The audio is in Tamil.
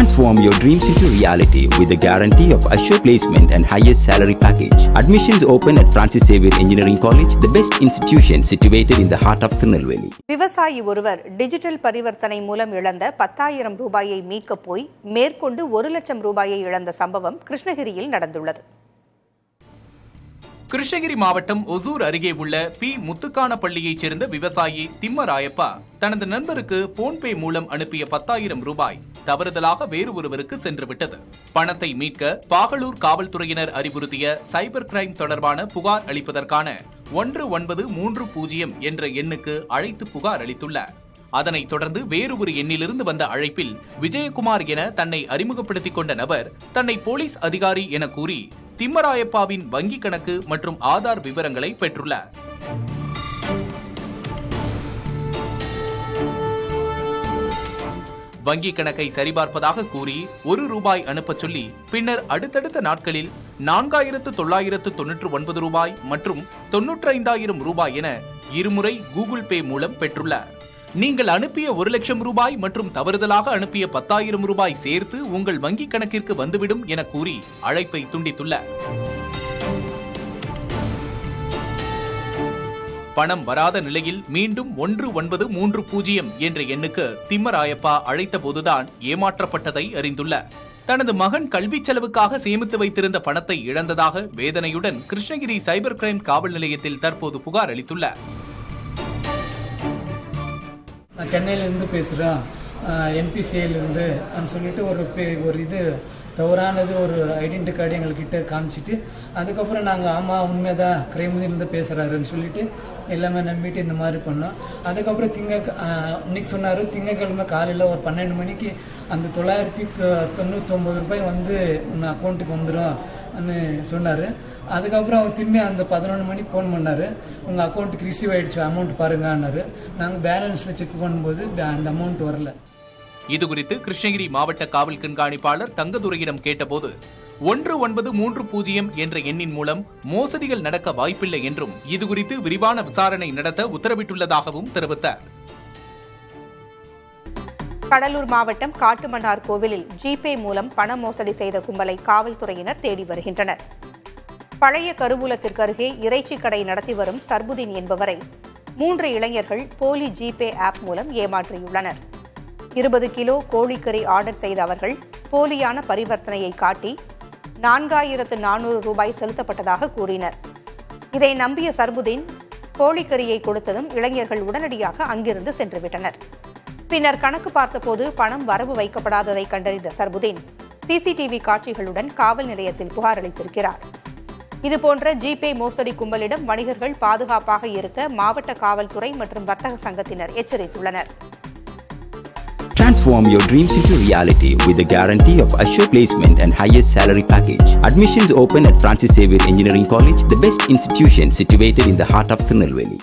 Transform your dreams into reality with the guarantee of assured placement and highest salary package. Admissions open at Francis Xavier Engineering College, the best institution situated in the heart of Tirunelveli. விவசாயி ஒருவர் டிஜிட்டல் பரிவர்த்தனை மூலம் இழந்த 10,000 ரூபாயை மீட்கப் போய் மேற்கொண்டு 1 லட்சம் ரூபாயை இழந்த சம்பவம் கிருஷ்ணகிரியில் நடந்துள்ளது. கிருஷ்ணகிரி மாவட்டம் ஒசூர் அருகே உள்ள பி முத்துக்கானப்பள்ளியைச் சேர்ந்த விவசாயி திம்மராயப்பா தனது நண்பருக்கு போன்பே மூலம் அனுப்பிய 10,000 ரூபாய் தவறுதலாக வேறு ஒருவருக்கு சென்றுவிட்டது. பணத்தை மீட்க பாகலூர் காவல்துறையினர் அறிவுறுத்திய சைபர் கிரைம் தொடர்பான புகார் அளிப்பதற்கான 1930 என்ற எண்ணுக்கு அழைத்து புகார் அளித்துள்ளார். அதனைத் தொடர்ந்து வேறு ஒரு எண்ணிலிருந்து வந்த அழைப்பில் விஜயகுமார் என தன்னை அறிமுகப்படுத்திக் கொண்ட நபர் தன்னை போலீஸ் அதிகாரி என கூறி திம்மராயப்பாவின் வங்கி கணக்கு மற்றும் ஆதார் விவரங்களை பெற்றுள்ளார். வங்கி கணக்கை சரிபார்ப்பதாக கூறி ₹1 அனுப்பச் சொல்லி பின்னர் அடுத்தடுத்த நாட்களில் 4,999 ரூபாய் மற்றும் 95,000 ரூபாய் என இருமுறை கூகுள் பே மூலம் பெற்றுள்ளார். நீங்கள் அனுப்பிய 1 லட்சம் ரூபாய் மற்றும் தவறுதலாக அனுப்பிய 10,000 ரூபாய் சேர்த்து உங்கள் வங்கி கணக்கிற்கு வந்துவிடும் என கூறி அழைப்பை துண்டித்துள்ளார். பணம் வராத நிலையில் மீண்டும் 1930 என்ற எண்ணுக்கு திம்மராயப்பா அழைத்த போதுதான் ஏமாற்றப்பட்டதை அறிந்துள்ளார். தனது மகன் கல்வி செலவுக்காக சேமித்து வைத்திருந்த பணத்தை இழந்ததாக வேதனையுடன் கிருஷ்ணகிரி சைபர் கிரைம் காவல் நிலையத்தில் தற்போது புகார் அளித்துள்ளார். நான் சென்னையிலேருந்து பேசுகிறேன், என்பிசிஐலேருந்து சொல்லிட்டு ஒரு இது தவறானது ஒரு ஐடென்டி கார்டு எங்கள்கிட்ட காமிச்சிட்டு அதுக்கப்புறம் நாங்கள் ஆமாம் உண்மைதான் கிரைம்லேருந்து பேசுகிறாருன்னு சொல்லிட்டு எல்லாமே நம்பிட்டு இந்த மாதிரி பண்ணோம். அதுக்கப்புறம் இன்னைக்கு சொன்னார் திங்கக்கிழமை காலையில் ஒரு 12 மணிக்கு அந்த 999 ரூபாய் வந்து உங்கள் அக்கௌண்ட்டுக்கு வந்துடும் சொன்னார். அதுக்கப்புறம் அவர் திரும்பி அந்த 11 மணிக்கு ஃபோன் பண்ணார், உங்கள் அக்கௌண்ட்டுக்கு ரிசீவ் ஆகிடுச்சு அமௌண்ட் பாருங்கன்னாரு. நாங்கள் பேலன்ஸில் செக் பண்ணும்போது அந்த அமௌண்ட் வரல. இதுகுறித்து கிருஷ்ணகிரி மாவட்ட காவல் கண்காணிப்பாளர் தங்கதுரையிடம் கேட்டபோது 1930 என்ற எண்ணின் மூலம் மோசடிகள் நடக்க வாய்ப்பில்லை என்றும் இதுகுறித்து விரிவான விசாரணை நடத்த உத்தரவிட்டுள்ளதாகவும் தெரிவித்தார். கடலூர் மாவட்டம் காட்டுமன்னார் கோவிலில் ஜிபே மூலம் பண மோசடி செய்த கும்பலை காவல்துறையினர் தேடி வருகின்றனர். பழைய கருவூலத்திற்கு அருகே இறைச்சி கடை நடத்தி வரும் சர்புதீன் என்பவரை 3 இளைஞர்கள் போலி ஜிபே ஆப் மூலம் ஏமாற்றியுள்ளனர். 20 கிலோ கோழிக்கறி ஆர்டர் செய்த அவர்கள் போலியான பரிவர்த்தனையை காட்டி 4,400 ரூபாய் செலுத்தப்பட்டதாக கூறினர். இதை நம்பிய சர்புதீன் கோழிக்கறியை கொடுத்ததும் இளைஞர்கள் உடனடியாக அங்கிருந்து சென்றுவிட்டனர். பின்னர் கணக்கு பார்த்தபோது பணம் வரவு வைக்கப்படாததை கண்டறிந்த சர்புதீன் சிசிடிவி காட்சிகளுடன் காவல் நிலையத்தில் புகார் அளித்திருக்கிறார். இதுபோன்ற ஜிபே மோசடி கும்பலிடம் வணிகர்கள் பாதுகாப்பாக இருக்க மாவட்ட காவல்துறை மற்றும் வர்த்தக சங்கத்தினர் எச்சரித்துள்ளனர். Transform your dreams into reality with the guarantee of assured placement and highest salary package. Admissions open at Francis Xavier Engineering College, the best institution situated in the heart of Tirunelveli.